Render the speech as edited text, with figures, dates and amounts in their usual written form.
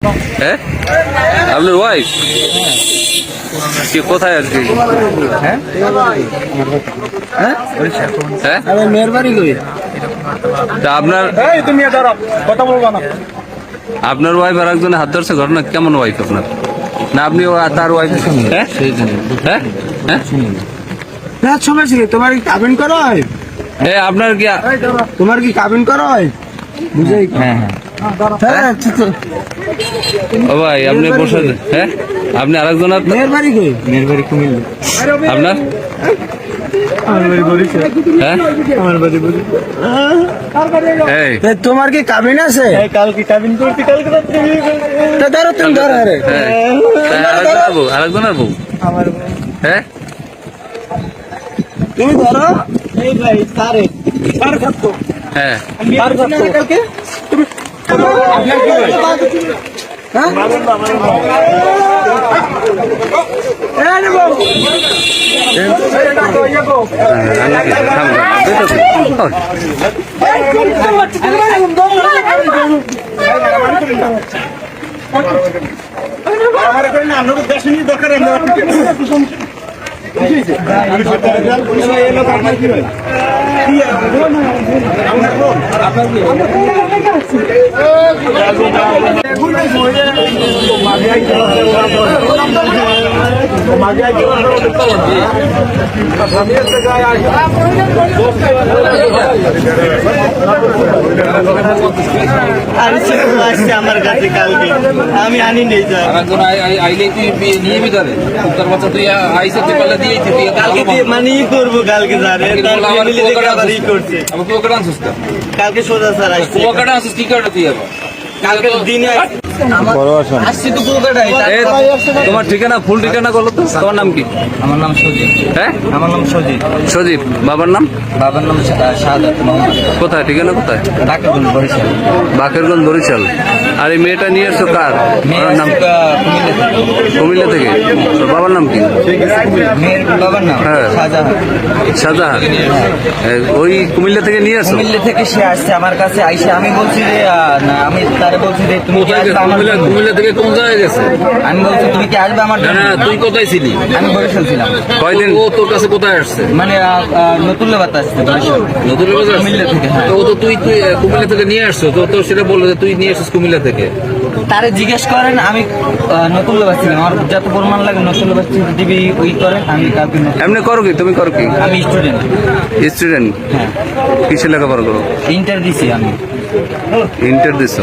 হ্যাঁ আপনার ওয়াইফ কি কোথায় আর কি? হ্যাঁ হ্যাঁ মেয়ের বাড়ি কই? তা আপনার তুমি কথা বলবা না। আপনার ওয়াইফ আর একজনের হাত ধরছে ঘটনা কেমন ওয়াইফ আপনার? না আপনি তার ওয়াইফ? হ্যাঁ হ্যাঁ হ্যাঁ না সময় ছিল তোমার কি কাবিন করা হয়? আপনার কি তোমার কি কাবিন করা হয়? বুঝাই হ্যাঁ হ্যাঁ ও ভাই আপনি বসে হ্যাঁ আপনি আরেকজন মেয়ের বাড়ি কই? মেয়ের বাড়ি কুমিল্লা। আপনার আমার বাড়ি বরিশাল। হ্যাঁ আমার বাড়ি বরিশাল। এই তোমার কি কাবিন আছে? কালকে কাবিন করতে কালকে রাত্রে তা ধরো তুমি ধরো আরে আরেকজনের বউ আমার হ্যাঁ তুমি ধরো এই ভাই সারে সার খাতো হ্যাঁ সার খাতো কালকে তুমি আপনার কি ভাই হ্যাঁ এই নে বাবু আমার কই না আমরা দেশ নিয়ে দরকার আমার কাছে কালকে আমি আনি নেই আইলে তুই নিয়ে ভিতরে তোর বাচ্চা তুই আইসে তুই পাল্লা দিয়ে কালকে মানে ই করবো কালকে জানে করছে আমি কুয়াকাটা আনছিস তো কালকে সোজা স্যার আসছে কুয়াকাটা আনছিস কি কাটা তুই আবার কালকে দিনে আসছি তো কুয়াকাটায় তোমার ঠিকানা ফুল ঠিকানা বলো তো তোমার নাম কি? আমার নাম সজিব। হ্যাঁ আমার নাম সজিব। সজীব বাবার নাম? বাবার নাম শাহাদাত মোহাম্মদ। কোথায় ঠিকানা কোথায়? বাকেরগঞ্জ বরিশাল। বাকেরগঞ্জ বরিশাল। আর এই মেয়েটা নিয়ে এসছো কার? ওনার নাম কুমিল্লা থেকে। তোর বাবার নাম কি? মেয়ের বাবার নাম হ্যাঁ। শাহজাহান। শাহজাহান। ওই কুমিল্লা থেকে নিয়ে আসো? কুমিল্লা থেকে সে আসছে আমার কাছে আইসে আমি বলছি যে না আমি তারে বলছি যে তুমি কি আসবে আমার কুমিল্লা থেকে কোন জায়গায় গেছে? আমি বলছি তুমি কি আসবে আমার জন্য? তুই কোথায় ছিলি? আমি বরিশাল ছিলাম। কয়দিন ও তোর কাছে কোথায় আসছে? মানে নতুন লেবাত আসছে বরিশাল। নতুন বাজার কুমিল্লা থেকে, হ্যাঁ। তো ও তো তুই কুমিল্লা থেকে নিয়ে আসছো তো তো সেটা বললো যে তুই নিয়ে আসছিস কুমিল্লা থেকে। তারে জিজ্ঞেস করেন আমি নতুন লেবাস ছিলাম আমার যত প্রমাণ লাগে নতুন লেবাস দিবি ওই করেন আমি কাউকে এমনি করো কি তুমি করো কি? আমি স্টুডেন্ট। স্টুডেন্ট? হ্যাঁ কিসে লেখাপড়া করো? ইন্টার দিছি আমি। ইন্টার দিছো?